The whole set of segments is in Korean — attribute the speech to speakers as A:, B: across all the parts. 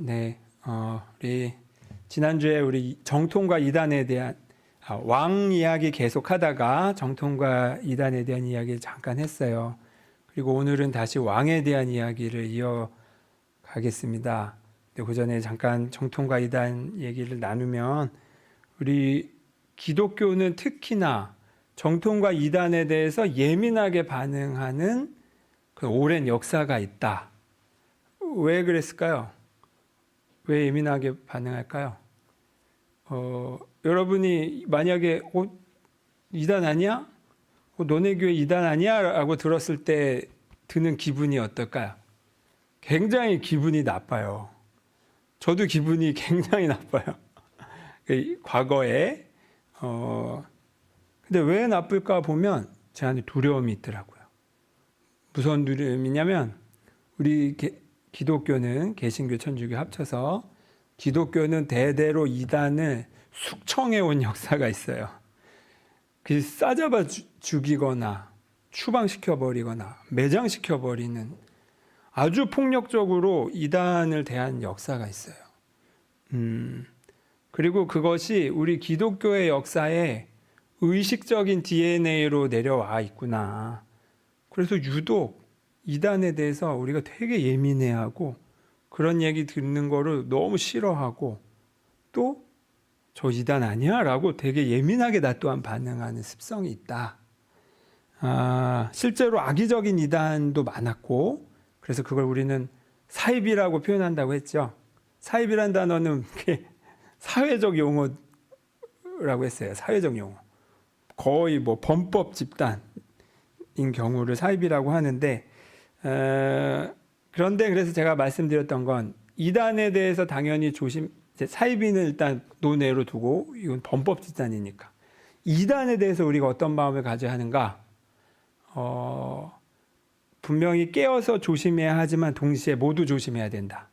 A: 네, 우리 지난주에 우리 정통과 이단에 대한 왕 이야기 계속하다가 정통과 이단에 대한 이야기를 잠깐 했어요. 그리고 오늘은 다시 왕에 대한 이야기를 이어가겠습니다. 그 전에 잠깐 정통과 이단 얘기를 나누면 우리 기독교는 특히나 정통과 이단에 대해서 예민하게 반응하는 그 오랜 역사가 있다. 왜 그랬을까요? 왜 예민하게 반응할까요? 여러분이 만약에 이단 아니야? 너네 교회 이단 아니야? 라고 들었을 때 드는 기분이 어떨까요? 굉장히 기분이 나빠요. 저도 기분이 굉장히 나빠요. 과거에. 근데 왜 나쁠까 보면 제 안에 두려움이 있더라고요. 무슨 두려움이냐면 우리 기독교는 개신교, 천주교 합쳐서 기독교는 대대로 이단을 숙청해온 역사가 있어요. 그 싸잡아 죽이거나 추방시켜버리거나 매장시켜버리는 아주 폭력적으로 이단을 대한 역사가 있어요. 그리고 그것이 우리 기독교의 역사에 의식적인 DNA로 내려와 있구나. 그래서 유독 이단에 대해서 우리가 되게 예민해하고 그런 얘기 듣는 거를 너무 싫어하고 또 저 이단 아니야? 라고 되게 예민하게 나 또한 반응하는 습성이 있다. 실제로 악의적인 이단도 많았고 그래서 그걸 우리는 사입이라고 표현한다고 했죠. 사입이란 단어는 사회적 용어라고 했어요. 사회적 용어. 거의 범법 집단인 경우를 사입이라고 하는데 그런데 그래서 제가 말씀드렸던 건 이단에 대해서 당연히 사입인은 일단 논외로 두고 이건 범법 집단이니까 이단에 대해서 우리가 어떤 마음을 가져야 하는가? 분명히 깨어서 조심해야 하지만 동시에 모두 조심해야 된다.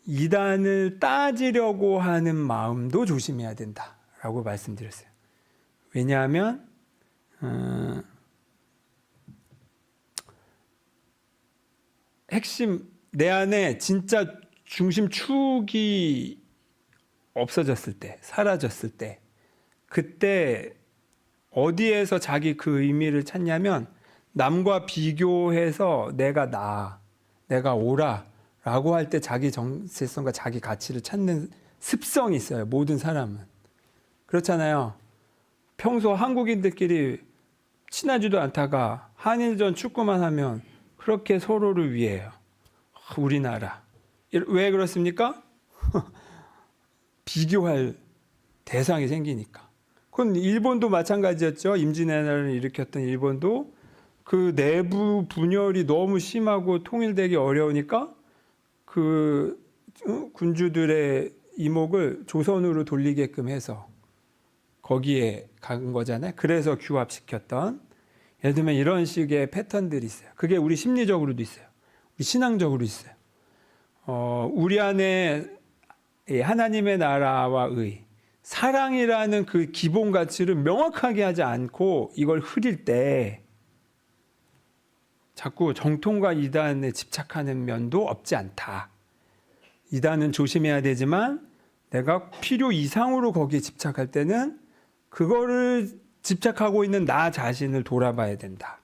A: 이단을 따지려고 하는 마음도 조심해야 된다라고 말씀드렸어요. 왜냐하면 핵심 내 안에 진짜 중심축이 없어졌을 때, 사라졌을 때 그때 어디에서 자기 그 의미를 찾냐면 남과 비교해서 내가 옳아 라고 할 때 자기 정체성과 자기 가치를 찾는 습성이 있어요. 모든 사람은. 그렇잖아요. 평소 한국인들끼리 친하지도 않다가 한일전 축구만 하면 그렇게 서로를 위해요. 우리나라. 왜 그렇습니까? 비교할 대상이 생기니까. 그건 일본도 마찬가지였죠. 임진왜란을 일으켰던 일본도 그 내부 분열이 너무 심하고 통일되기 어려우니까 그 군주들의 이목을 조선으로 돌리게끔 해서 거기에 간 거잖아요. 그래서 규합시켰던 예를 들면 이런 식의 패턴들이 있어요. 그게 우리 심리적으로도 있어요. 우리 신앙적으로 있어요. 우리 안에 하나님의 나라와 의, 사랑이라는 그 기본 가치를 명확하게 하지 않고 이걸 흐릴 때 자꾸 정통과 이단에 집착하는 면도 없지 않다. 이단은 조심해야 되지만 내가 필요 이상으로 거기에 집착할 때는 그거를 집착하고 있는 나 자신을 돌아봐야 된다.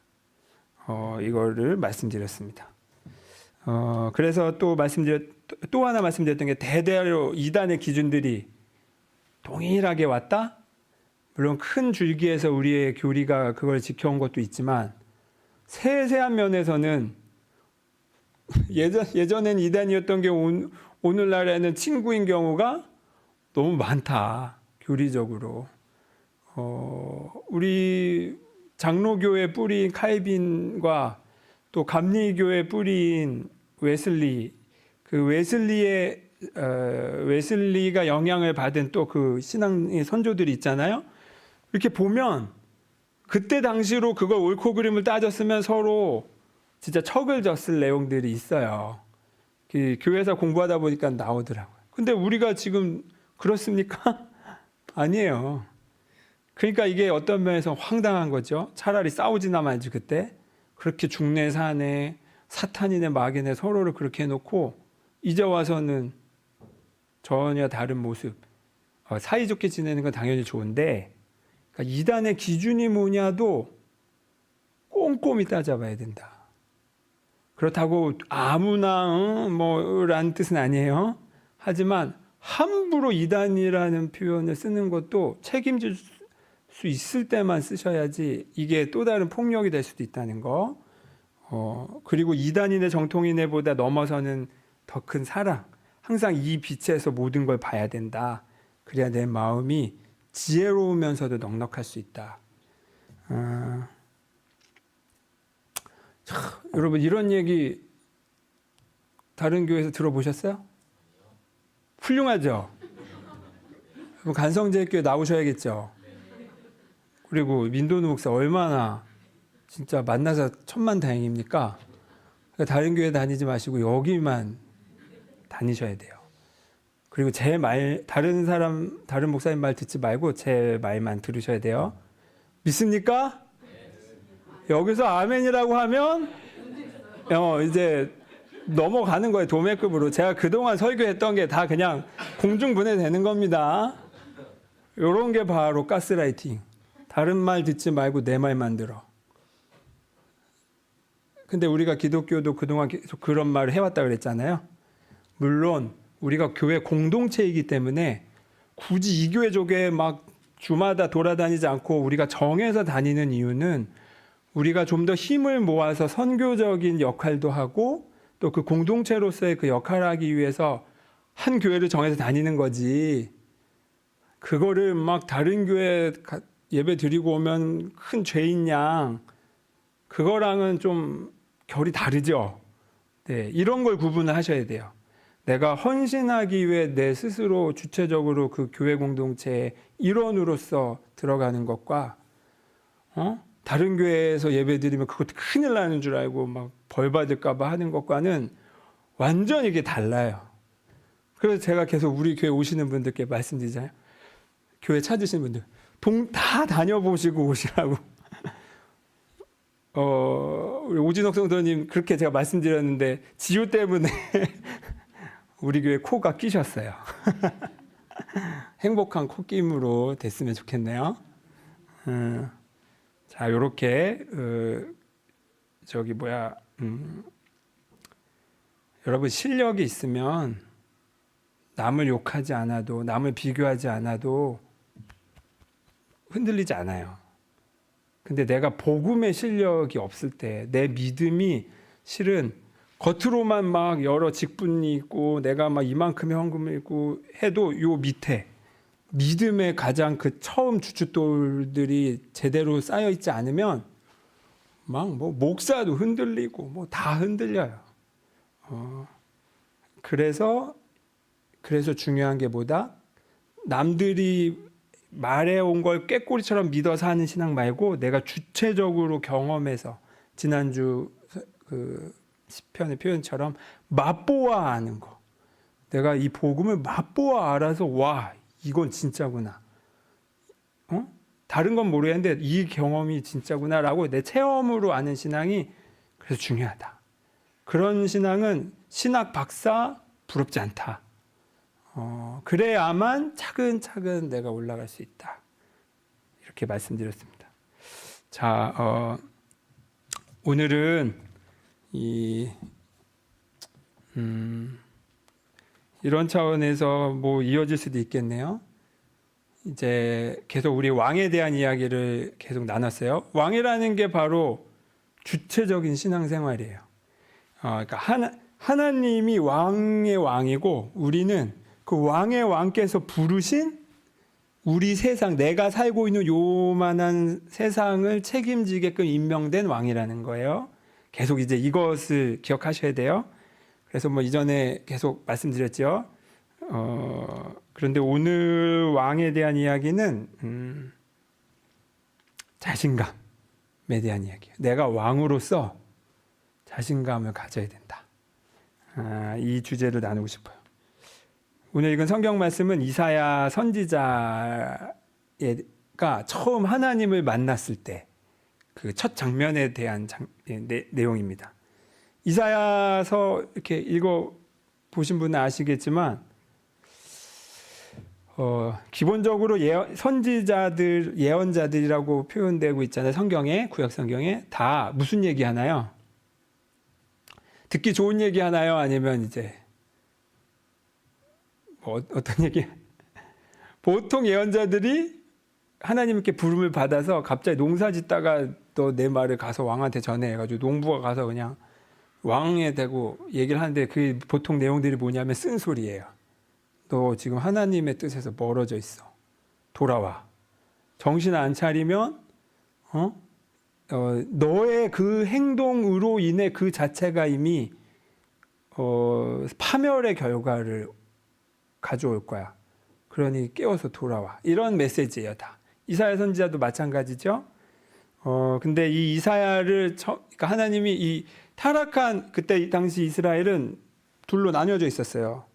A: 이거를 말씀드렸습니다. 그래서 또 하나 말씀드렸던 게 대대로 이단의 기준들이 동일하게 왔다? 물론 큰 줄기에서 우리의 교리가 그걸 지켜온 것도 있지만 세세한 면에서는 예전엔 이단이었던 게 오늘날에는 친구인 경우가 너무 많다. 교리적으로. 우리 장로교의 뿌리인 칼빈과 또 감리교의 뿌리인 웨슬리, 그 웨슬리가 영향을 받은 또 그 신앙의 선조들이 있잖아요. 이렇게 보면 그때 당시로 그걸 옳고 그름을 따졌으면 서로 진짜 척을 졌을 내용들이 있어요. 그 교회에서 공부하다 보니까 나오더라고요. 근데 우리가 지금 그렇습니까? 아니에요. 그러니까 이게 어떤 면에서 황당한 거죠. 차라리 싸우지나 말지 그때. 그렇게 중내 사내 사탄이네 마귀네 서로를 그렇게 해놓고 이제 와서는 전혀 다른 모습. 사이좋게 지내는 건 당연히 좋은데, 그러니까 이단의 기준이 뭐냐도 꼼꼼히 따져봐야 된다. 그렇다고 아무나 뭐라는 뜻은 아니에요. 하지만 함부로 이단이라는 표현을 쓰는 것도 책임질 수 있을 때만 쓰셔야지 이게 또 다른 폭력이 될 수도 있다는 거. 그리고 이단이네 정통이네보다 넘어서는 더 큰 사랑. 항상 이 빛에서 모든 걸 봐야 된다. 그래야 내 마음이 지혜로우면서도 넉넉할 수 있다. 여러분 이런 얘기 다른 교회에서 들어보셨어요? 훌륭하죠? 간성제일교회 나오셔야겠죠? 그리고 민도누 목사 얼마나 진짜 만나서 천만다행입니까? 그러니까 다른 교회 다니지 마시고 여기만 다니셔야 돼요. 그리고 제 말, 다른 목사님 말 듣지 말고 제 말만 들으셔야 돼요. 믿습니까? 여기서 아멘이라고 하면 이제 넘어가는 거예요. 도매급으로. 제가 그동안 설교했던 게 다 그냥 공중분해되는 겁니다. 이런 게 바로 가스라이팅. 다른 말 듣지 말고 내 말만 들어. 근데 우리가 기독교도 그동안 계속 그런 말을 해왔다 그랬잖아요. 물론 우리가 교회 공동체이기 때문에 굳이 이 교회 저 교회 막 주마다 돌아다니지 않고 우리가 정해서 다니는 이유는 우리가 좀 더 힘을 모아서 선교적인 역할도 하고 또 그 공동체로서의 그 역할을 하기 위해서 한 교회를 정해서 다니는 거지. 그거를 막 다른 교회 예배 드리고 오면 큰 죄인 양 그거랑은 좀 결이 다르죠. 네, 이런 걸 구분을 하셔야 돼요. 내가 헌신하기 위해 내 스스로 주체적으로 그 교회 공동체의 일원으로서 들어가는 것과 다른 교회에서 예배드리면 그것도 큰일 나는 줄 알고 막 벌 받을까 봐 하는 것과는 완전히 이게 달라요. 그래서 제가 계속 우리 교회 오시는 분들께 말씀드리잖아요. 교회 찾으시는 분들 다 다녀보시고 오시라고. 우리 오진옥 성도님 그렇게 제가 말씀드렸는데 지효 때문에 우리 교회 코가 끼셨어요. 행복한 코끼임으로 됐으면 좋겠네요. 자, 요렇게 여러분 실력이 있으면 남을 욕하지 않아도 남을 비교하지 않아도 흔들리지 않아요. 근데 내가 복음의 실력이 없을 때 내 믿음이 실은 겉으로만 막 여러 직분이 있고 내가 막 이만큼의 헌금을 있고 해도 요 밑에 믿음의 가장 그 처음 주춧돌들이 제대로 쌓여 있지 않으면 막 뭐 목사도 흔들리고 뭐 다 흔들려요. 그래서 중요한 게 뭐다? 남들이 말해온 걸 꾀꼬리처럼 믿어서 하는 신앙 말고 내가 주체적으로 경험해서 지난주 그 시편의 표현처럼 맛보아 아는 거. 내가 이 복음을 맛보아 알아서 와 이건 진짜구나. 다른 건 모르겠는데 이 경험이 진짜구나라고 내 체험으로 아는 신앙이 그래서 중요하다. 그런 신앙은 신학 박사 부럽지 않다. 그래야만 차근차근 내가 올라갈 수 있다. 이렇게 말씀드렸습니다. 자, 오늘은 이런 차원에서 뭐 이어질 수도 있겠네요. 이제 계속 우리 왕에 대한 이야기를 계속 나눴어요. 왕이라는 게 바로 주체적인 신앙생활이에요. 그러니까 하나님이 왕의 왕이고 우리는 그 왕의 왕께서 부르신 우리 세상, 내가 살고 있는 요만한 세상을 책임지게끔 임명된 왕이라는 거예요. 계속 이제 이것을 기억하셔야 돼요. 그래서 뭐 이전에 계속 말씀드렸죠. 그런데 오늘 왕에 대한 이야기는 자신감에 대한 이야기예요. 내가 왕으로서 자신감을 가져야 된다. 이 주제를 나누고 싶어요. 오늘 읽은 성경 말씀은 이사야 선지자가 처음 하나님을 만났을 때 그 첫 장면에 대한 내용입니다. 이사야서 이렇게 보신 분은 아시겠지만 기본적으로 선지자들, 예언자들이라고 표현되고 있잖아요. 성경에, 구약 성경에 다 무슨 얘기 하나요? 듣기 좋은 얘기 하나요? 아니면 이제 어떤 얘기? 보통 예언자들이 하나님께 부름을 받아서 갑자기 농사 짓다가 너 내 말을 가서 왕한테 전해 해가지고 농부가 가서 그냥 왕에 대고 얘기를 하는데 그 보통 내용들이 뭐냐면 쓴소리예요. 너 지금 하나님의 뜻에서 멀어져 있어. 돌아와. 정신 안 차리면 너의 그 행동으로 인해 그 자체가 이미 파멸의 결과를 가져올 거야. 그러니 깨워서 돌아와. 이런 메시지예요, 다. 이사야 선지자도 마찬가지죠. 근데 이 이사야를 그러니까 하나님이 이 타락한 그때 이 당시 이스라엘은 둘로 나뉘어져 있었어요.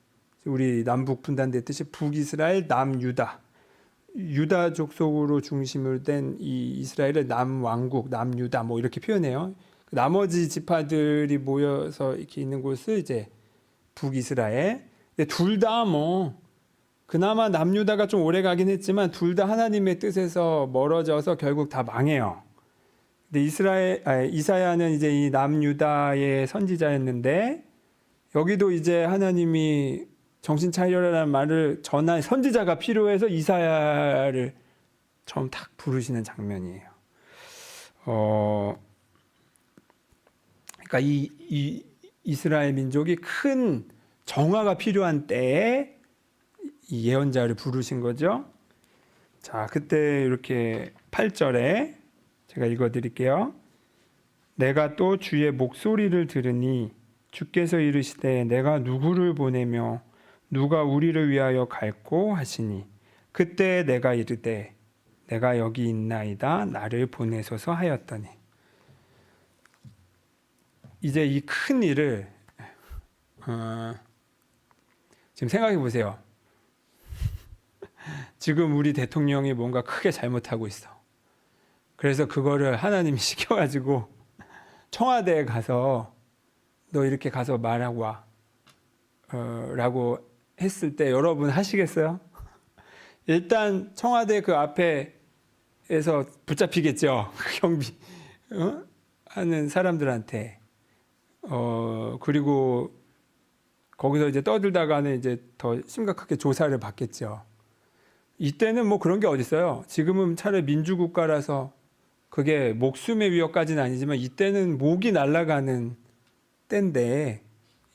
A: 우리 남북 분단됐듯이 북이스라엘, 남유다. 유다 족속으로 중심을 댄 이 이스라엘을 남왕국, 남유다 뭐 이렇게 표현해요. 나머지 지파들이 모여서 이렇게 있는 곳을 이제 북이스라엘. 근데 둘 다 뭐 그나마 남유다가 좀 오래 가긴 했지만 둘 다 하나님의 뜻에서 멀어져서 결국 다 망해요. 근데 이사야는 이제 이 남유다의 선지자였는데 여기도 이제 하나님이 정신 차려라는 말을 전한 선지자가 필요해서 이사야를 처음 탁 부르시는 장면이에요. 그러니까 이 이스라엘 민족이 큰 정화가 필요한 때에 이 예언자를 부르신 거죠. 자, 그때 이렇게 8절에 제가 읽어드릴게요. 내가 또 주의 목소리를 들으니 주께서 이르시되 내가 누구를 보내며 누가 우리를 위하여 갈꼬 하시니 그때 내가 이르되 내가 여기 있나이다 나를 보내소서 하였더니. 이제 이 큰 일을 지금 생각해 보세요. 지금 우리 대통령이 뭔가 크게 잘못하고 있어. 그래서 그거를 하나님이 시켜가지고 청와대에 가서 너 이렇게 가서 말하고 와 라고 했을 때 여러분 하시겠어요? 일단 청와대 그 앞에서 붙잡히겠죠. 경비 하는 사람들한테. 그리고 거기서 이제 떠들다가는 이제 더 심각하게 조사를 받겠죠. 이때는 뭐 그런 게 어디 있어요. 지금은 차라리 민주국가라서 그게 목숨의 위협까지는 아니지만 이때는 목이 날아가는 때인데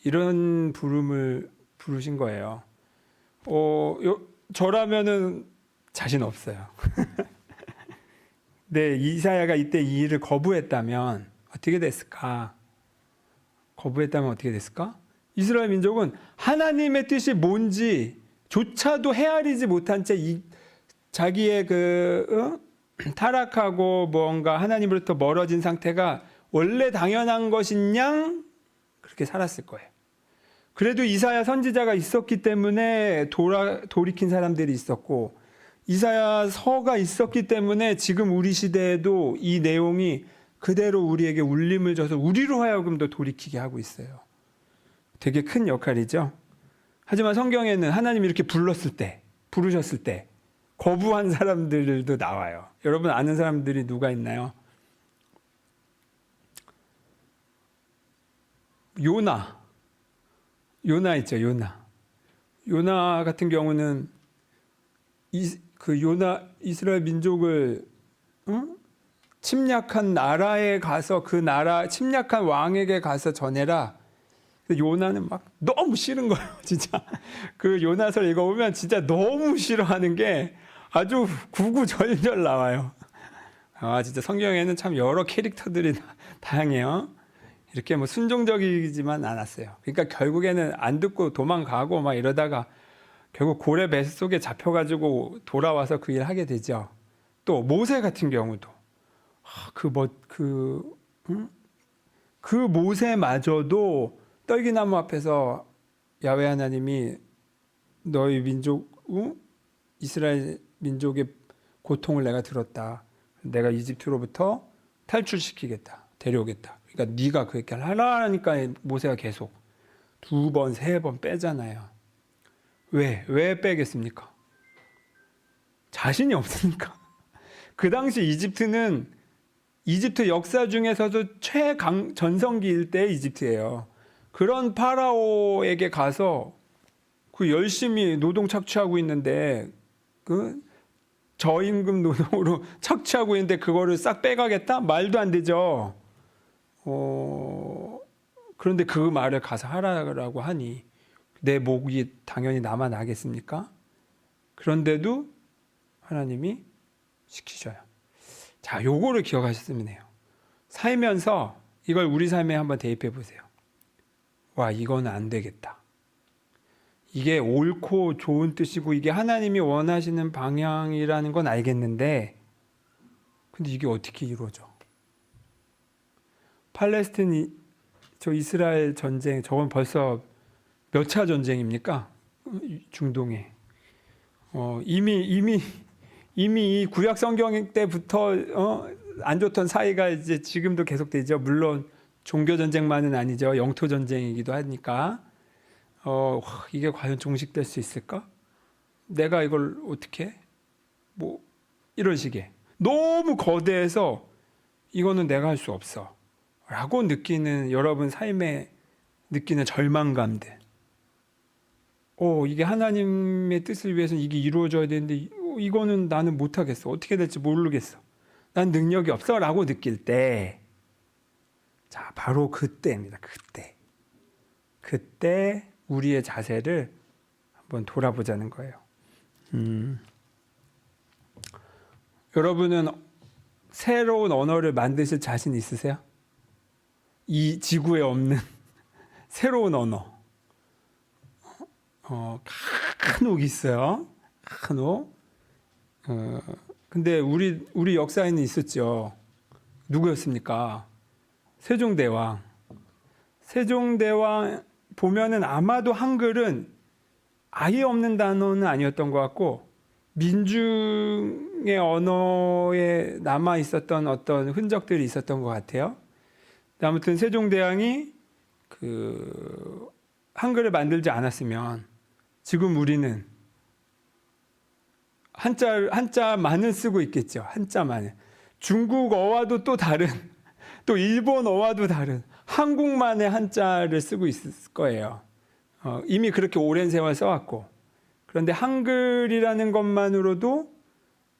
A: 이런 부름을 부르신 거예요. 저라면은 자신 없어요. 근데 이사야가 이때 이 일을 거부했다면 어떻게 됐을까? 거부했다면 어떻게 됐을까? 이스라엘 민족은 하나님의 뜻이 뭔지 조차도 헤아리지 못한 채 자기의 타락하고 뭔가 하나님으로부터 멀어진 상태가 원래 당연한 것인 양 그렇게 살았을 거예요. 그래도 이사야 선지자가 있었기 때문에 돌이킨 사람들이 있었고 이사야서가 있었기 때문에 지금 우리 시대에도 이 내용이 그대로 우리에게 울림을 줘서 우리로 하여금도 돌이키게 하고 있어요. 되게 큰 역할이죠. 하지만 성경에는 하나님이 이렇게 부르셨을 때 거부한 사람들도 나와요. 여러분 아는 사람들이 누가 있나요? 요나 있죠. 요나 같은 경우는 이스라엘 민족을 침략한 나라에 가서 그 나라 침략한 왕에게 가서 전해라. 요나는 막 너무 싫은 거예요, 진짜. 그 요나서를 읽어보면 진짜 너무 싫어하는 게 아주 구구절절 나와요. 진짜 성경에는 참 여러 캐릭터들이 다양해요. 이렇게 뭐 순종적이지만 않았어요. 그러니까 결국에는 안 듣고 도망가고 막 이러다가 결국 고래 뱃속에 잡혀가지고 돌아와서 그 일 하게 되죠. 또 모세 같은 경우도 그 모세마저도 떨기나무 앞에서 야훼 하나님이 너희 민족 이스라엘 민족의 고통을 내가 들었다. 내가 이집트로부터 탈출시키겠다. 데려오겠다. 그러니까 네가 그렇게 하라니까 모세가 계속 두 번, 세 번 빼잖아요. 왜 빼겠습니까? 자신이 없으니까. 그 당시 이집트 역사 중에서도 전성기일 때 이집트예요. 그런 파라오에게 가서 그 열심히 노동 착취하고 있는데 그 저임금 노동으로 착취하고 있는데 그거를 싹 빼가겠다? 말도 안 되죠. 그런데 그 말을 가서 하라고 하니 내 목이 당연히 남아나겠습니까? 그런데도 하나님이 시키셔요. 자, 요거를 기억하셨으면 해요. 살면서 이걸 우리 삶에 한번 대입해 보세요. 와, 이거는 안 되겠다. 이게 옳고 좋은 뜻이고 이게 하나님이 원하시는 방향이라는 건 알겠는데 근데 이게 어떻게 이루어져? 팔레스틴 저 이스라엘 전쟁 저건 벌써 몇 차 전쟁입니까? 중동에 이미 이 구약 성경 때부터 안 좋던 사이가 이제 지금도 계속되죠. 물론 종교 전쟁만은 아니죠. 영토 전쟁이기도 하니까 이게 과연 종식될 수 있을까? 내가 이걸 어떻게 뭐 이런 식의 너무 거대해서 이거는 내가 할 수 없어 라고 느끼는 여러분 삶에 느끼는 절망감들. 이게 하나님의 뜻을 위해서는 이게 이루어져야 되는데 이거는 나는 못하겠어. 어떻게 될지 모르겠어. 난 능력이 없어 라고 느낄 때 자, 바로 그때입니다. 그때 우리의 자세를 한번 돌아보자는 거예요. 여러분은 새로운 언어를 만드실 자신 있으세요? 이 지구에 없는 새로운 언어. 큰 옥이 있어요. 큰 옥. 근데 우리 역사에는 있었죠. 누구였습니까? 세종대왕. 세종대왕 보면은 아마도 한글은 아예 없는 단어는 아니었던 것 같고 민중의 언어에 남아 있었던 어떤 흔적들이 있었던 것 같아요. 아무튼 세종대왕이 그 한글을 만들지 않았으면 지금 우리는 한자만은 쓰고 있겠죠. 한자만은. 중국어와도 또 다른, 또 일본어와도 다른 한국만의 한자를 쓰고 있을 거예요. 이미 그렇게 오랜 세월 써왔고. 그런데 한글이라는 것만으로도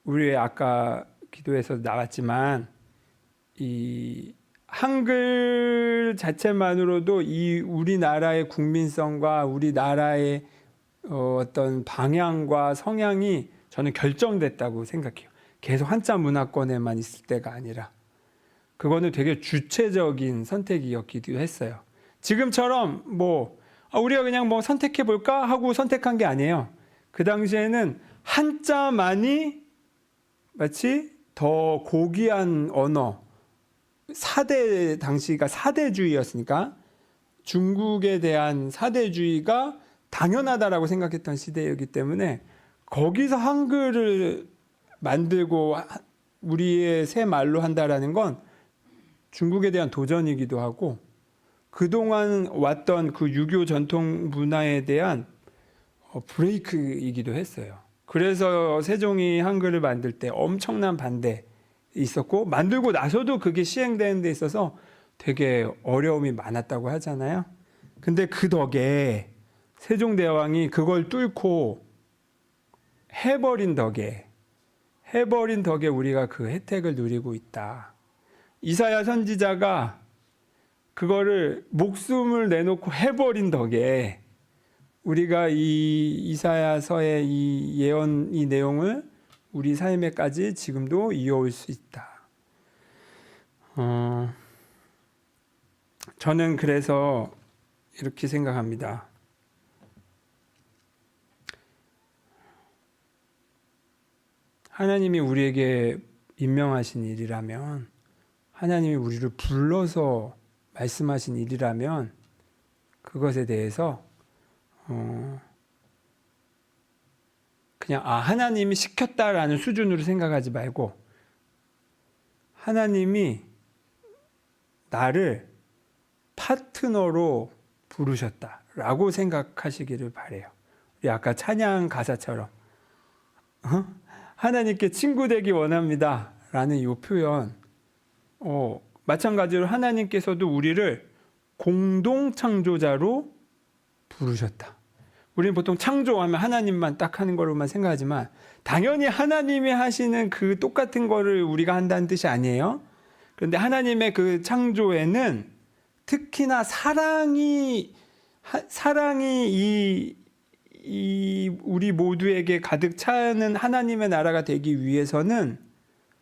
A: 우리 아까 기도에서 나왔지만 이 한글 자체만으로도 이 우리나라의 국민성과 우리나라의 어떤 방향과 성향이 저는 결정됐다고 생각해요. 계속 한자 문화권에만 있을 때가 아니라 그거는 되게 주체적인 선택이었기도 했어요. 지금처럼 우리가 그냥 선택해 볼까 하고 선택한 게 아니에요. 그 당시에는 한자만이 마치 더 고귀한 언어, 당시가 사대주의였으니까 중국에 대한 사대주의가 당연하다라고 생각했던 시대이기 때문에 거기서 한글을 만들고 우리의 새 말로 한다라는 건 중국에 대한 도전이기도 하고 그동안 왔던 그 유교 전통 문화에 대한 브레이크이기도 했어요. 그래서 세종이 한글을 만들 때 엄청난 반대 있었고 만들고 나서도 그게 시행되는 데 있어서 되게 어려움이 많았다고 하잖아요. 근데 그 덕에 세종대왕이 그걸 뚫고 해버린 덕에 우리가 그 혜택을 누리고 있다. 이사야 선지자가 그거를 목숨을 내놓고 해버린 덕에 우리가 이 이사야서의 이 예언 이 내용을 우리 삶에까지 지금도 이어올 수 있다. 저는 그래서 이렇게 생각합니다. 하나님이 우리에게 임명하신 일이라면, 하나님이 우리를 불러서 말씀하신 일이라면 그것에 대해서 그냥 하나님이 시켰다라는 수준으로 생각하지 말고 하나님이 나를 파트너로 부르셨다라고 생각하시기를 바래요. 우리 아까 찬양 가사처럼 하나님께 친구 되기 원합니다 라는 이 표현, 마찬가지로 하나님께서도 우리를 공동 창조자로 부르셨다. 우리는 보통 창조하면 하나님만 딱 하는 거로만 생각하지만 당연히 하나님이 하시는 그 똑같은 거를 우리가 한다는 뜻이 아니에요. 그런데 하나님의 그 창조에는 특히나 사랑이 이 우리 모두에게 가득 차는 하나님의 나라가 되기 위해서는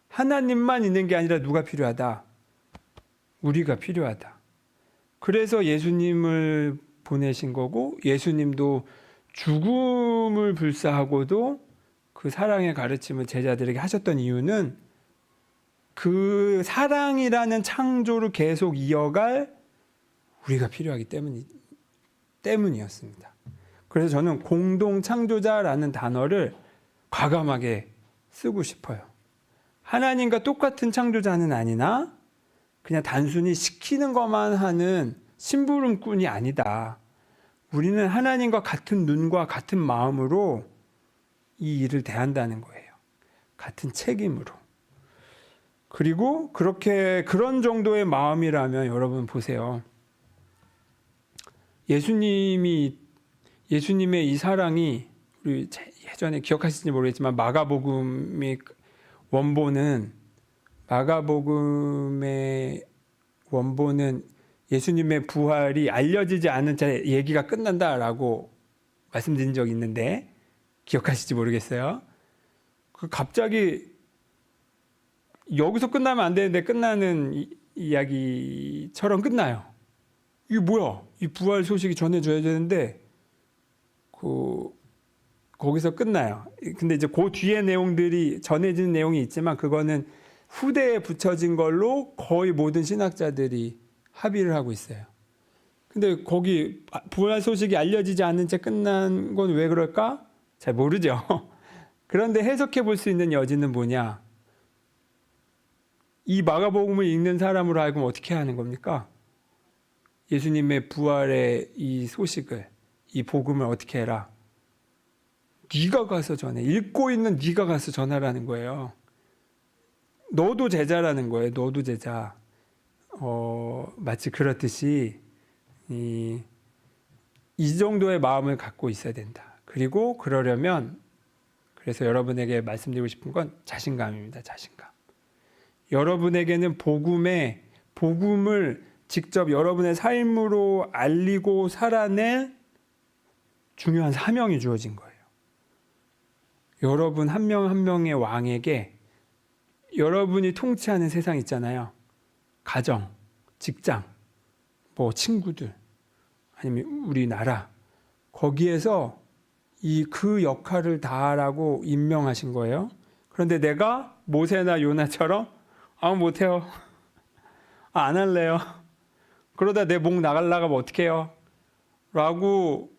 A: 하나님만 있는 게 아니라 누가 필요하다? 우리가 필요하다. 그래서 예수님을 보내신 거고, 예수님도 죽음을 불사하고도 그 사랑의 가르침을 제자들에게 하셨던 이유는 그 사랑이라는 창조를 계속 이어갈 우리가 필요하기 때문이었습니다. 그래서 저는 공동 창조자라는 단어를 과감하게 쓰고 싶어요. 하나님과 똑같은 창조자는 아니나 그냥 단순히 시키는 것만 하는 심부름꾼이 아니다. 우리는 하나님과 같은 눈과 같은 마음으로 이 일을 대한다는 거예요. 같은 책임으로. 그리고 그런 정도의 마음이라면 여러분 보세요. 예수님의 이 사랑이, 우리 예전에 기억하실지 모르겠지만 마가복음의 원본은 예수님의 부활이 알려지지 않은 채 얘기가 끝난다라고 말씀드린 적이 있는데 기억하실지 모르겠어요. 갑자기 여기서 끝나면 안 되는데 끝나는 이야기처럼 끝나요. 이게 뭐야? 이 부활 소식이 전해져야 되는데 거기서 끝나요. 근데 이제 그 뒤에 내용들이 전해지는 내용이 있지만 그거는 후대에 붙여진 걸로 거의 모든 신학자들이 합의를 하고 있어요. 근데 거기 부활 소식이 알려지지 않은 채 끝난 건 왜 그럴까? 잘 모르죠. 그런데 해석해 볼 수 있는 여지는 뭐냐? 이 마가복음을 읽는 사람으로 하여금 어떻게 하는 겁니까? 예수님의 부활의 이 소식을, 이 복음을 어떻게 해라? 네가 가서 전해. 읽고 있는 네가 가서 전하라는 거예요. 너도 제자라는 거예요. 너도 제자. 마치 그렇듯이 이 정도의 마음을 갖고 있어야 된다. 그리고 그래서 여러분에게 말씀드리고 싶은 건 자신감입니다. 자신감. 여러분에게는 복음을 직접 여러분의 삶으로 알리고 살아낼 중요한 사명이 주어진 거예요. 여러분 한 명 한 명의 왕에게 여러분이 통치하는 세상 있잖아요. 가정, 직장, 친구들, 아니면 우리나라. 거기에서 그 역할을 다하라고 임명하신 거예요. 그런데 내가 모세나 요나처럼 못해요. 안 할래요. 그러다 내 목 나가면 어떡해요? 라고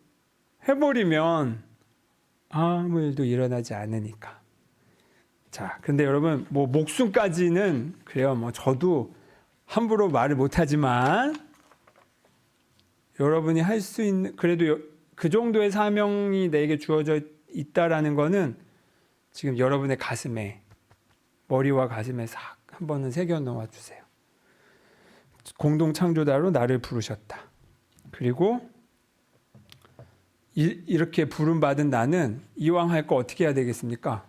A: 해버리면 아무 일도 일어나지 않으니까. 자, 근데 여러분, 목숨까지는 그래요. 저도 함부로 말을 못하지만 여러분이 할 수 있는, 그래도 그 정도의 사명이 내게 주어져 있다라는 거는 지금 여러분의 가슴에, 머리와 가슴에 싹 한 번은 새겨 넣어 주세요. 공동 창조자로 나를 부르셨다. 그리고 이렇게 부름받은 나는 이왕 할 거 어떻게 해야 되겠습니까?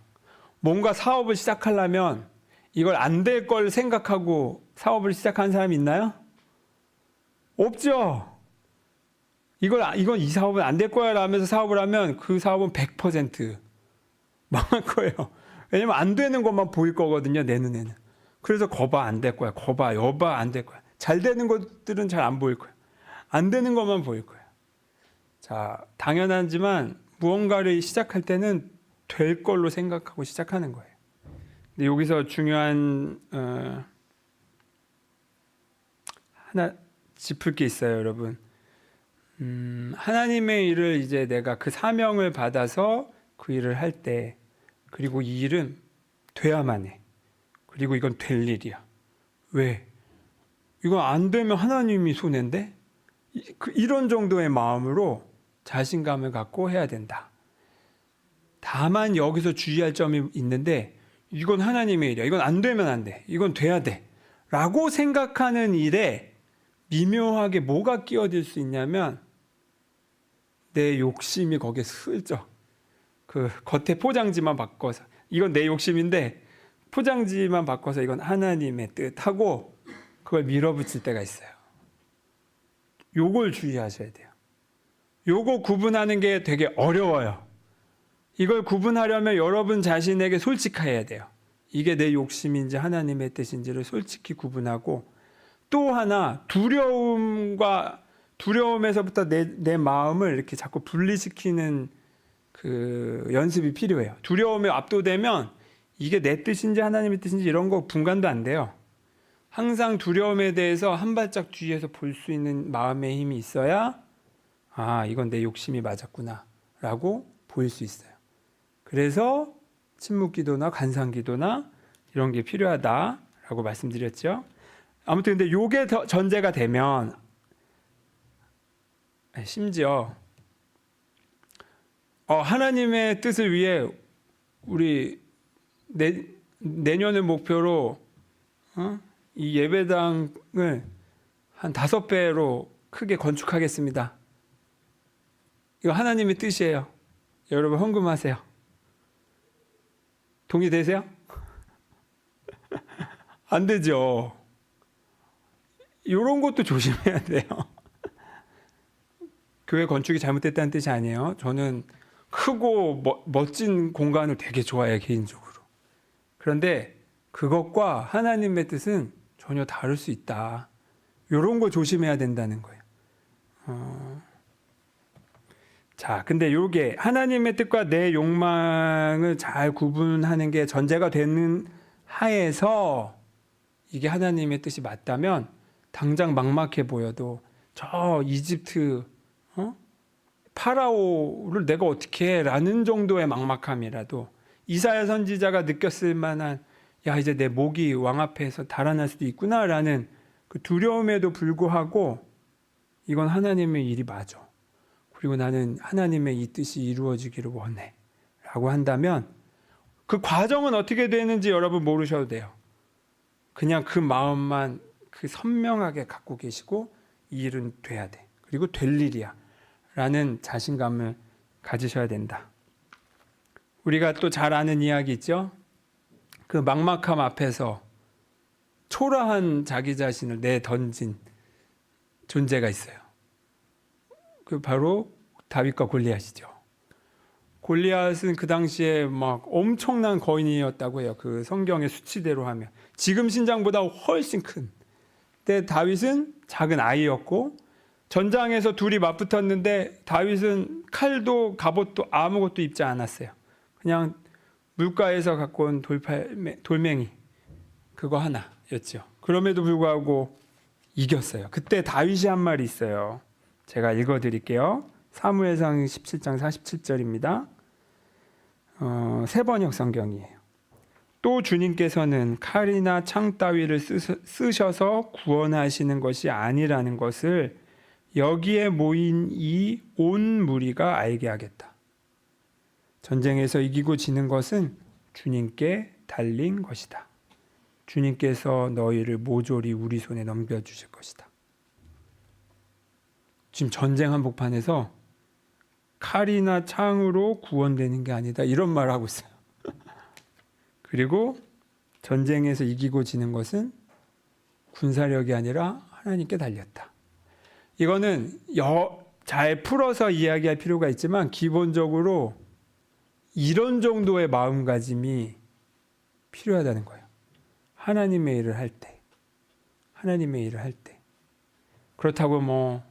A: 뭔가 사업을 시작하려면 이걸 안 될 걸 생각하고 사업을 시작한 사람이 있나요? 없죠. 이 사업은 안 될 거야 라면서 사업을 하면 그 사업은 100% 망할 거예요. 왜냐면 안 되는 것만 보일 거거든요, 내 눈에는. 그래서 거봐, 안 될 거야. 거봐, 여봐, 안 될 거야. 잘 되는 것들은 잘 안 보일 거예요. 안 되는 것만 보일 거예요. 자, 당연하지만 무언가를 시작할 때는 될 걸로 생각하고 시작하는 거예요. 근데 여기서 중요한 하나 짚을 게 있어요, 여러분. 하나님의 일을 이제 내가 그 사명을 받아서 그 일을 할 때, 그리고 이 일은 돼야만 해. 그리고 이건 될 일이야. 왜? 이거 안 되면 하나님이 손해인데? 이런 정도의 마음으로 자신감을 갖고 해야 된다. 다만 여기서 주의할 점이 있는데, 이건 하나님의 일이야. 이건 안 되면 안 돼. 이건 돼야 돼. 라고 생각하는 일에 미묘하게 뭐가 끼어들 수 있냐면, 내 욕심이 거기에 슬쩍 그 겉에 포장지만 바꿔서, 이건 내 욕심인데 포장지만 바꿔서 이건 하나님의 뜻하고 그걸 밀어붙일 때가 있어요. 요걸 주의하셔야 돼요. 요거 구분하는 게 되게 어려워요. 이걸 구분하려면 여러분 자신에게 솔직해야 돼요. 이게 내 욕심인지 하나님의 뜻인지를 솔직히 구분하고, 또 하나 두려움에서부터 내 마음을 이렇게 자꾸 분리시키는 그 연습이 필요해요. 두려움에 압도되면 이게 내 뜻인지 하나님의 뜻인지 이런 거 분간도 안 돼요. 항상 두려움에 대해서 한 발짝 뒤에서 볼 수 있는 마음의 힘이 있어야, 아, 이건 내 욕심이 맞았구나 라고 보일 수 있어요. 그래서 침묵기도나 간상기도나 이런 게 필요하다라고 말씀드렸죠. 아무튼 근데 요게 전제가 되면, 심지어 하나님의 뜻을 위해 우리 내년을 목표로 이 예배당을 한 5배로 크게 건축하겠습니다. 이거 하나님의 뜻이에요. 여러분 헌금하세요. 동의되세요? 안 되죠. 이런 것도 조심해야 돼요. 교회 건축이 잘못됐다는 뜻이 아니에요. 저는 크고 멋진 공간을 되게 좋아해요, 개인적으로. 그런데 그것과 하나님의 뜻은 전혀 다를 수 있다. 이런 거 조심해야 된다는 거예요. 자, 근데 이게 하나님의 뜻과 내 욕망을 잘 구분하는 게 전제가 되는 하에서, 이게 하나님의 뜻이 맞다면 당장 막막해 보여도 저 이집트 파라오를 내가 어떻게 해? 라는 정도의 막막함이라도 이사야 선지자가 느꼈을 만한, 야, 이제 내 목이 왕 앞에서 달아날 수도 있구나 라는 그 두려움에도 불구하고 이건 하나님의 일이 맞아. 그리고 나는 하나님의 이 뜻이 이루어지기를 원해 라고 한다면, 그 과정은 어떻게 되는지 여러분 모르셔도 돼요. 그냥 그 마음만 그 선명하게 갖고 계시고 이 일은 돼야 돼. 그리고 될 일이야 라는 자신감을 가지셔야 된다. 우리가 또 잘 아는 이야기 있죠? 그 막막함 앞에서 초라한 자기 자신을 내던진 존재가 있어요. 그 바로 다윗과 골리앗이죠. 골리앗은 그 당시에 막 엄청난 거인이었다고 해요. 그 성경의 수치대로 하면 지금 신장보다 훨씬 큰. 근데 다윗은 작은 아이였고, 전장에서 둘이 맞붙었는데 다윗은 칼도 갑옷도 아무것도 입지 않았어요. 그냥 물가에서 갖고 온 돌멩이 그거 하나였죠. 그럼에도 불구하고 이겼어요. 그때 다윗이 한 말이 있어요. 제가 읽어드릴게요. 사무엘상 17장 47절입니다. 세번역 성경이에요. 또 주님께서는 칼이나 창 따위를 쓰셔서 구원하시는 것이 아니라는 것을 여기에 모인 이 온 무리가 알게 하겠다. 전쟁에서 이기고 지는 것은 주님께 달린 것이다. 주님께서 너희를 모조리 우리 손에 넘겨주실 것이다. 지금 전쟁 한복판에서 칼이나 창으로 구원되는 게 아니다, 이런 말을 하고 있어요. 그리고 전쟁에서 이기고 지는 것은 군사력이 아니라 하나님께 달렸다. 이거는 잘 풀어서 이야기할 필요가 있지만 기본적으로 이런 정도의 마음가짐이 필요하다는 거예요. 하나님의 일을 할 때. 그렇다고 뭐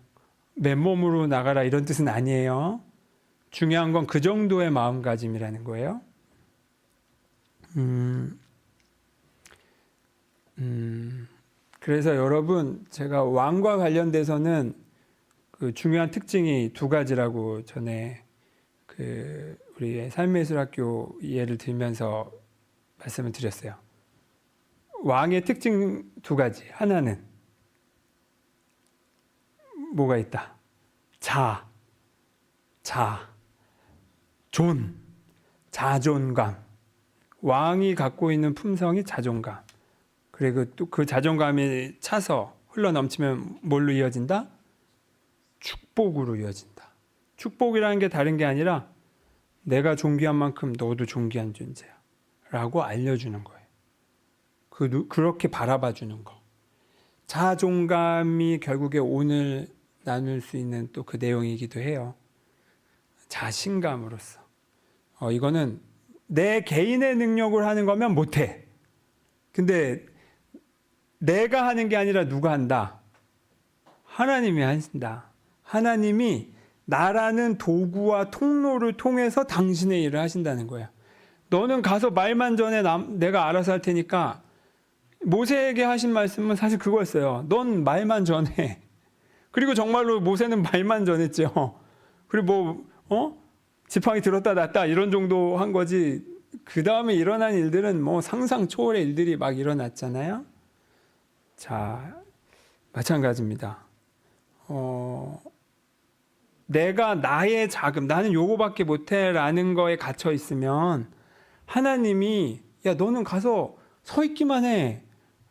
A: 맨몸으로 나가라 이런 뜻은 아니에요. 중요한 건 그 정도의 마음가짐이라는 거예요. 그래서 여러분, 제가 왕과 관련돼서는 그 중요한 특징이 2가지라고 전에 우리 삶의예술학교 예를 들면서 말씀을 드렸어요. 왕의 특징 2가지. 하나는 뭐가 있다? 자존감. 왕이 갖고 있는 품성이 자존감. 그리고 또 그 자존감이 차서 흘러넘치면 뭘로 이어진다? 축복으로 이어진다. 축복이라는 게 다른 게 아니라 내가 존귀한 만큼 너도 존귀한 존재야 라고 알려주는 거예요. 그렇게 바라봐 주는 거. 자존감이 결국에 오늘 나눌 수 있는 또 그 내용이기도 해요. 자신감으로서. 이거는 내 개인의 능력으로 하는 거면 못해. 근데 내가 하는 게 아니라 누가 한다? 하나님이 하신다. 하나님이 나라는 도구와 통로를 통해서 당신의 일을 하신다는 거예요. 너는 가서 말만 전해 내가 알아서 할 테니까. 모세에게 하신 말씀은 사실 그거였어요. 넌 말만 전해. 그리고 정말로 모세는 말만 전했죠. 그리고 지팡이 들었다 놨다 이런 정도 한 거지. 그 다음에 일어난 일들은 상상 초월의 일들이 막 일어났잖아요. 자, 마찬가지입니다. 내가 나의 자금, 나는 요거밖에 못해 라는 거에 갇혀 있으면 하나님이 야 너는 가서 서 있기만 해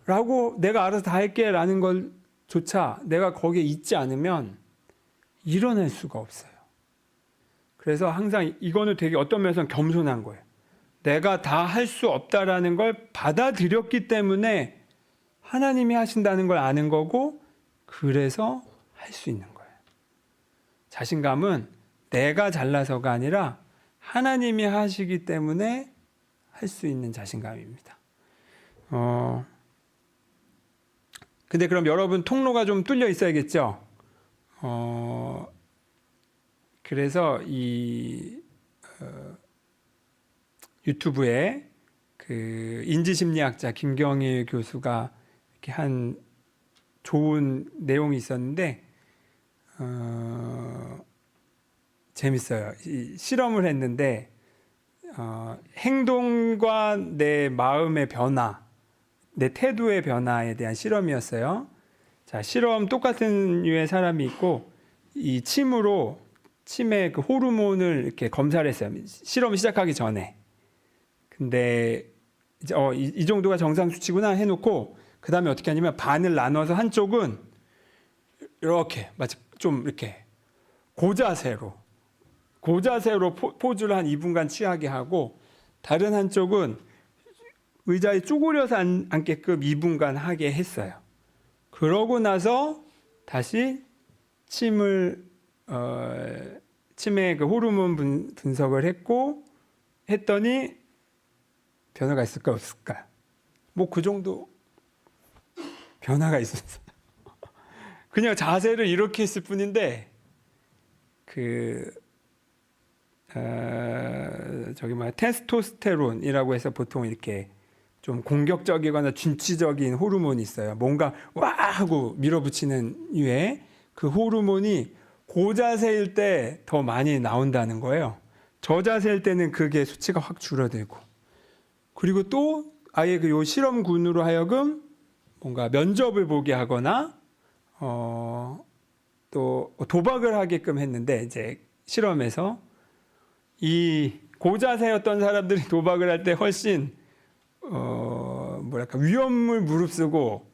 A: 라고 내가 알아서 다 할게 라는 걸조차 내가 거기에 있지 않으면 일어날 수가 없어요. 그래서 항상 이거는 되게 어떤 면에서는 겸손한 거예요. 내가 다 할 수 없다라는 걸 받아들였기 때문에 하나님이 하신다는 걸 아는 거고, 그래서 할 수 있는 거예요. 자신감은 내가 잘나서가 아니라 하나님이 하시기 때문에 할 수 있는 자신감입니다. 근데 그럼 여러분 통로가 좀 뚫려 있어야겠죠? 그래서 이 유튜브에 그 인지심리학자 김경일 교수가 이렇게 한 좋은 내용이 있었는데 재밌어요. 실험을 했는데 행동과 내 마음의 변화, 내 태도의 변화에 대한 실험이었어요. 자, 실험 똑같은 류의 사람이 있고 이 침의 그 호르몬을 이렇게 검사를 했어요. 실험 시작하기 전에. 근데 이제 이 정도가 정상 수치구나 해놓고 그 다음에 어떻게 하냐면 반을 나눠서 한쪽은 이렇게 마치 좀 이렇게 고자세로 포즈를 한 2분간 취하게 하고, 다른 한쪽은 의자에 쪼그려서 앉게끔 2분간 하게 했어요. 그러고 나서 다시 침의 그 호르몬 분석을 했더니 변화가 있을까 없을까? 뭐 그 정도 변화가 있었어요. 그냥 자세를 이렇게 했을 뿐인데 테스토스테론이라고 해서 보통 이렇게 좀 공격적이거나 진취적인 호르몬이 있어요. 뭔가 와 하고 밀어붙이는 류의 그 호르몬이 고자세일 때 더 많이 나온다는 거예요. 저자세일 때는 그게 수치가 확 줄어들고, 그리고 또 아예 요 실험군으로 하여금 뭔가 면접을 보게 하거나 또 도박을 하게끔 했는데, 이제 실험에서 이 고자세였던 사람들이 도박을 할 때 훨씬 위험을 무릅쓰고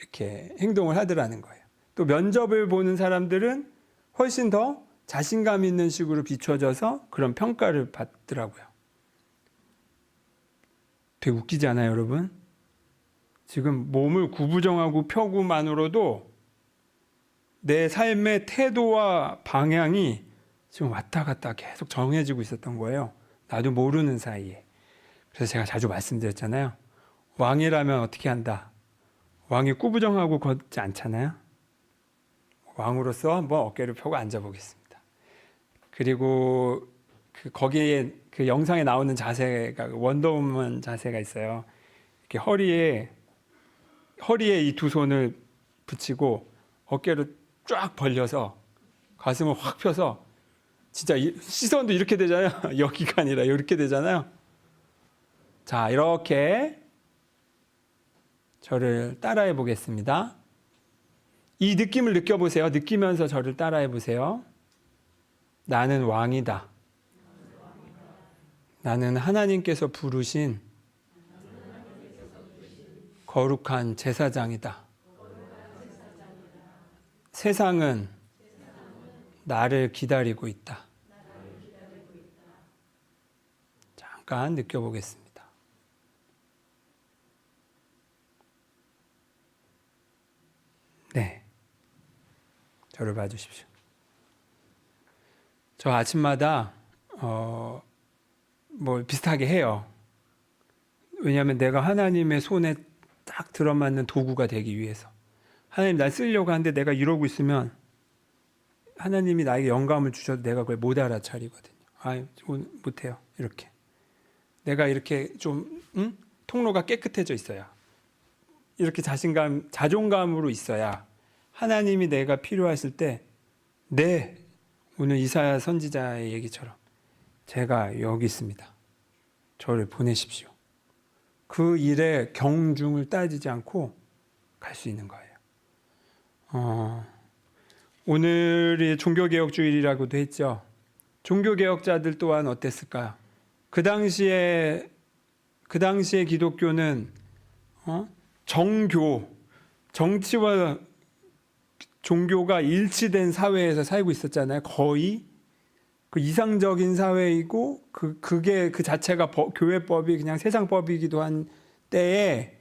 A: 이렇게 행동을 하더라는 거예요. 또 면접을 보는 사람들은 훨씬 더 자신감 있는 식으로 비춰져서 그런 평가를 받더라고요. 되게 웃기지 않아요, 여러분? 지금 몸을 구부정하고 펴고만으로도 내 삶의 태도와 방향이 지금 왔다 갔다 계속 정해지고 있었던 거예요. 나도 모르는 사이에. 그래서 제가 자주 말씀드렸잖아요. 왕이라면 어떻게 한다? 왕이 구부정하고 걷지 않잖아요. 왕으로서 한번 어깨를 펴고 앉아보겠습니다. 그리고 거기에 그 영상에 나오는 자세가 원더우먼 자세가 있어요. 이렇게 허리에 이 두 손을 붙이고 어깨를 쫙 벌려서 가슴을 확 펴서, 진짜 시선도 이렇게 되잖아요. 여기가 아니라 이렇게 되잖아요. 자, 이렇게 저를 따라해 보겠습니다. 이 느낌을 느껴보세요. 느끼면서 저를 따라해 보세요. 나는 왕이다. 나는 하나님께서 부르신 거룩한 제사장이다. 세상은 나를 기다리고 있다. 잠깐 느껴보겠습니다. 네. 저를 봐주십시오. 저 아침마다 뭐 비슷하게 해요. 왜냐하면 내가 하나님의 손에 딱 들어맞는 도구가 되기 위해서. 하나님 날 쓰려고 하는데 내가 이러고 있으면 하나님이 나에게 영감을 주셔도 내가 그걸 못 알아차리거든요. 못해요. 이렇게. 내가 이렇게 좀 통로가 깨끗해져 있어야, 이렇게 자존감으로 있어야 하나님이 내가 필요하실 때, 오늘 이사야 선지자의 얘기처럼 제가 여기 있습니다. 저를 보내십시오. 그 일에 경중을 따지지 않고 갈 수 있는 거예요. 오늘이 종교개혁주일이라고도 했죠. 종교개혁자들 또한 어땠을까요? 그 당시에 기독교는 정치와 종교가 일치된 사회에서 살고 있었잖아요. 거의 그 이상적인 사회이고 그게 그 자체가 교회법이 그냥 세상법이기도 한 때에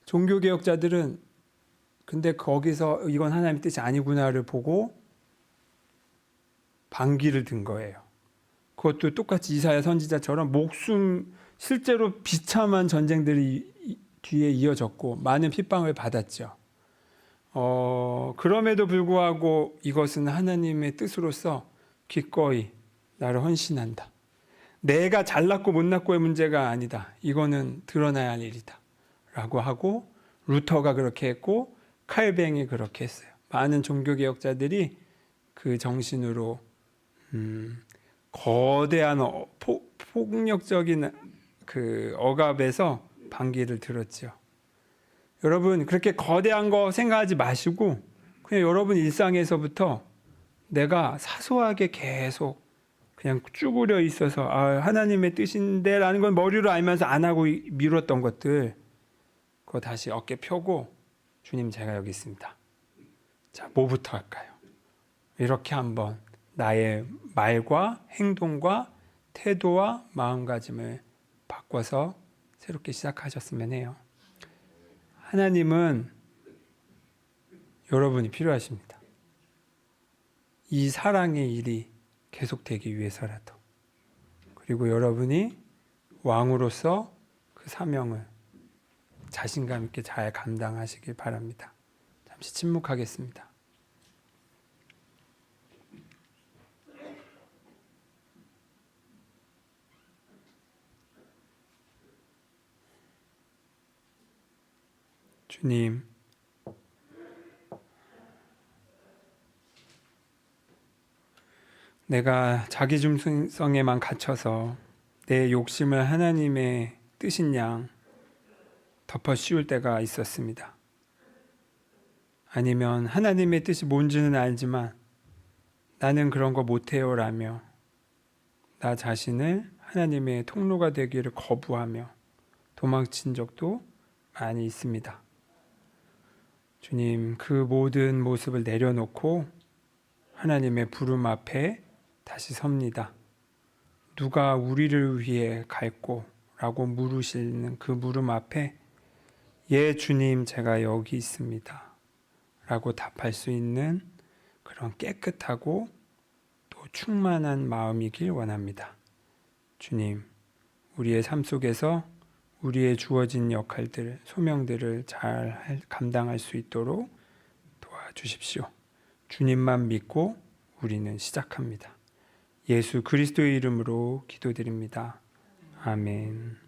A: 종교개혁자들은 근데 거기서 이건 하나님의 뜻이 아니구나를 보고 반기를 든 거예요. 그것도 똑같이 이사야 선지자처럼 실제로 비참한 전쟁들이 뒤에 이어졌고 많은 핍박을 받았죠. 그럼에도 불구하고 이것은 하나님의 뜻으로서 기꺼이 나를 헌신한다. 내가 잘났고 못났고의 문제가 아니다. 이거는 드러나야 할 일이다. 라고 하고 루터가 그렇게 했고 칼뱅이 그렇게 했어요. 많은 종교개혁자들이 그 정신으로 거대한 폭력적인 그 억압에서 반기를 들었죠. 여러분 그렇게 거대한 거 생각하지 마시고 그냥 여러분 일상에서부터 내가 사소하게 계속 그냥 쭈그려 있어서 하나님의 뜻인데 라는 건 머리로 알면서 안 하고 미뤘던 것들, 그거 다시 어깨 펴고 주님 제가 여기 있습니다. 자, 뭐부터 할까요? 이렇게 한번 나의 말과 행동과 태도와 마음가짐을 바꿔서 새롭게 시작하셨으면 해요. 하나님은 여러분이 필요하십니다. 이 사랑의 일이 계속되기 위해서라도. 그리고 여러분이 왕으로서 그 사명을 자신감 있게 잘 감당하시길 바랍니다. 잠시 침묵하겠습니다. 주님, 내가 자기 중심성에만 갇혀서 내 욕심을 하나님의 뜻인 양 덮어 씌울 때가 있었습니다. 아니면 하나님의 뜻이 뭔지는 알지만 나는 그런 거 못해요 라며 나 자신을 하나님의 통로가 되기를 거부하며 도망친 적도 많이 있습니다. 주님, 그 모든 모습을 내려놓고 하나님의 부름 앞에 다시 섭니다. 누가 우리를 위해 갈고? 라고 물으시는 그 물음 앞에 예 주님 제가 여기 있습니다 라고 답할 수 있는 그런 깨끗하고 또 충만한 마음이길 원합니다. 주님, 우리의 삶 속에서 우리의 주어진 역할들, 소명들을 잘 감당할 수 있도록 도와주십시오. 주님만 믿고 우리는 시작합니다. 예수 그리스도의 이름으로 기도드립니다. 아멘.